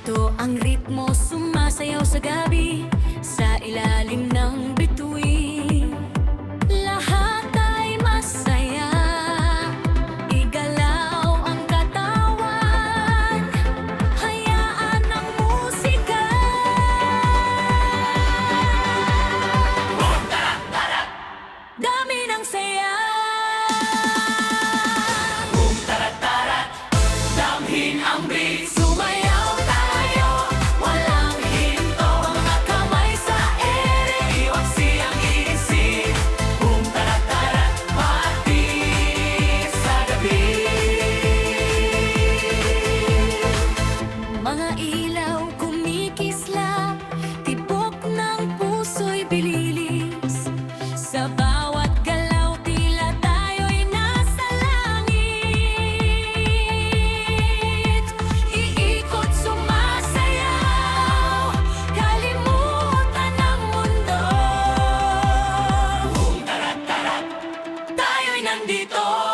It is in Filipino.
Ito ang ritmo sumasayaw sa gabi, sa ilalim ng bituin. Lahat ay masaya, igalaw ang katawan, hayaan ang musika. Dami ng saya. Damhin ang beat, sumayaw tayo, walang hinto. Mga kamay sa ere, iwaksi ang isip. Boom, tarat, tarat, party sa gabi. Mga ilaw kumikislap, tibok ng puso'y bililis. Sa bawat galaw, tila tayo'y nasa langit. Iikot, sumasayaw, kalimutan ang mundo. Boom, tarat, tarat, tayo'y nandito.